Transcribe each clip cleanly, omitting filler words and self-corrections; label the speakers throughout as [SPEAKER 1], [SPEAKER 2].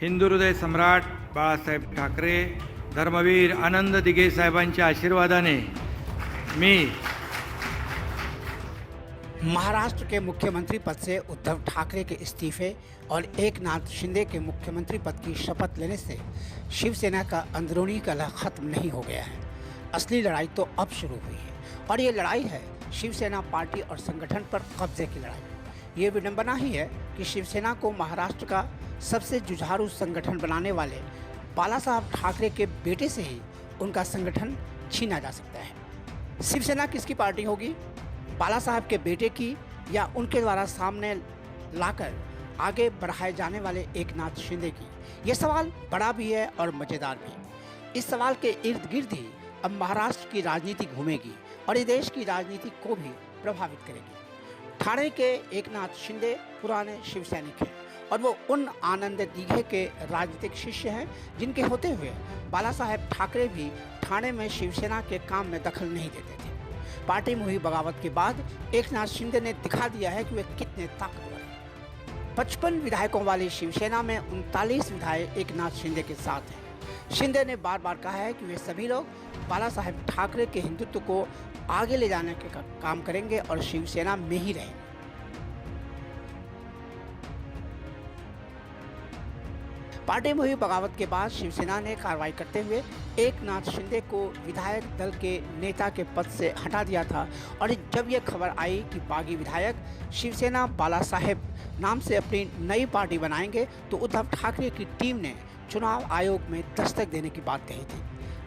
[SPEAKER 1] हिंदू हृदय सम्राट बाळासाहेब ठाकरे, धर्मवीर आनंद दिघे साहेबांच्या आशीर्वादाने मी
[SPEAKER 2] महाराष्ट्र के मुख्यमंत्री पद से उद्धव ठाकरे के इस्तीफे और एकनाथ शिंदे के मुख्यमंत्री पद की शपथ लेने से शिवसेना का अंदरूनी कलह खत्म नहीं हो गया है। असली लड़ाई तो अब शुरू हुई है और ये लड़ाई है शिवसेना पार्टी और संगठन पर कब्जे की लड़ाई। ये विडंबना ही है कि शिवसेना को महाराष्ट्र का सबसे जुझारू संगठन बनाने वाले बाला साहब ठाकरे के बेटे से ही उनका संगठन छीना जा सकता है। शिवसेना किसकी पार्टी होगी, बाला साहब के बेटे की या उनके द्वारा सामने लाकर आगे बढ़ाए जाने वाले एकनाथ शिंदे की? ये सवाल बड़ा भी है और मज़ेदार भी। इस सवाल के इर्द गिर्द ही अब महाराष्ट्र की राजनीति घूमेगी और ये देश की राजनीति को भी प्रभावित करेगी। ठाणे के एकनाथ शिंदे पुराने शिव सैनिक हैं और वो उन आनंद दीघे के राजनीतिक शिष्य हैं जिनके होते हुए बाला साहेब ठाकरे भी ठाणे में शिवसेना के काम में दखल नहीं देते थे। पार्टी में हुई बगावत के बाद एकनाथ शिंदे ने दिखा दिया है कि वे कितने ताकतवर हैं। 55 विधायकों वाली शिवसेना में 39 विधायक एकनाथ शिंदे के साथ हैं। शिंदे ने बार बार कहा है कि वे सभी लोग बाला साहेब ठाकरे के हिंदुत्व को आगे ले जाने के काम करेंगे और शिवसेना में ही रहेंगे। पार्टी में हुई बगावत के बाद शिवसेना ने कार्रवाई करते हुए एकनाथ शिंदे को विधायक दल के नेता के पद से हटा दिया था और जब यह खबर आई कि बागी विधायक शिवसेना बाला साहेब नाम से अपनी नई पार्टी बनाएंगे तो उद्धव ठाकरे की टीम ने चुनाव आयोग में दस्तक देने की बात कही थी।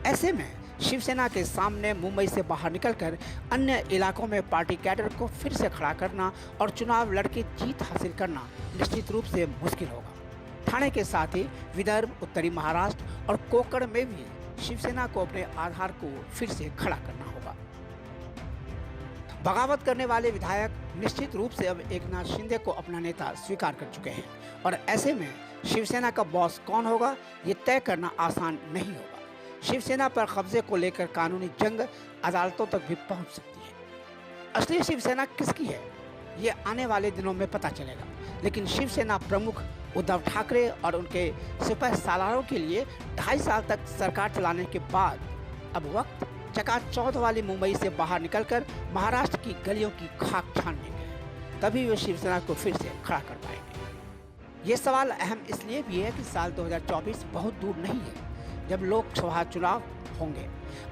[SPEAKER 2] ऐसे में शिवसेना के सामने मुंबई से बाहर निकलकर अन्य इलाकों में पार्टी कैडर को फिर से खड़ा करना और चुनाव लड़के जीत हासिल करना निश्चित रूप से मुश्किल होगा। ठाणे के साथ ही विदर्भ, उत्तरी महाराष्ट्र और कोकण में भी शिवसेना को अपने आधार को फिर से खड़ा करना होगा। बगावत करने वाले विधायक निश्चित रूप से अब एकनाथ शिंदे को अपना नेता स्वीकार कर चुके हैं और ऐसे में शिवसेना का बॉस कौन होगा ये तय करना आसान नहीं होगा। शिवसेना पर कब्जे को लेकर कानूनी जंग अदालतों तक भी पहुंच सकती है। असली शिवसेना किसकी है ये आने वाले दिनों में पता चलेगा, लेकिन शिवसेना प्रमुख उद्धव ठाकरे और उनके सिपह सालारों के लिए 2.5 साल तक सरकार चलाने के बाद अब वक्त चकाचौंध वाली मुंबई से बाहर निकलकर महाराष्ट्र की गलियों की खाक छानने का है। तभी वे शिवसेना को फिर से खड़ा कर पाएंगे। ये सवाल अहम इसलिए भी है कि साल 2024 बहुत दूर नहीं है जब लोकसभा चुनाव होंगे।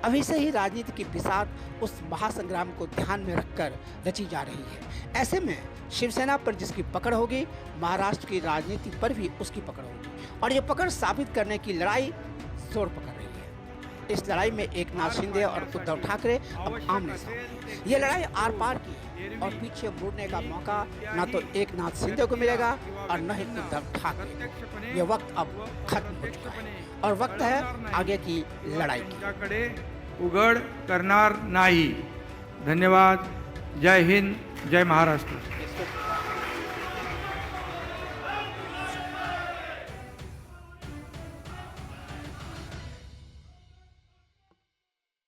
[SPEAKER 2] अभी से ही राजनीति की बिसात उस महासंग्राम को ध्यान में रखकर रची जा रही है। ऐसे में शिवसेना पर जिसकी पकड़ होगी, महाराष्ट्र की राजनीति पर भी उसकी पकड़ होगी और ये पकड़ साबित करने की लड़ाई जोर पकड़ रही है। इस लड़ाई में एकनाथ शिंदे और उद्धव ठाकरे अब आमने सामने हैं। ये लड़ाई आर पार की है और पीछे मुड़ने का मौका न तो एकनाथ शिंदे को मिलेगा और न ही उद्धव ठाकरे को। ये वक्त अब खत्म हो चुका है और वक्त है आगे की लड़ाई की।
[SPEAKER 1] उघड करणार नाही। धन्यवाद। जय हिंद, जय महाराष्ट्र।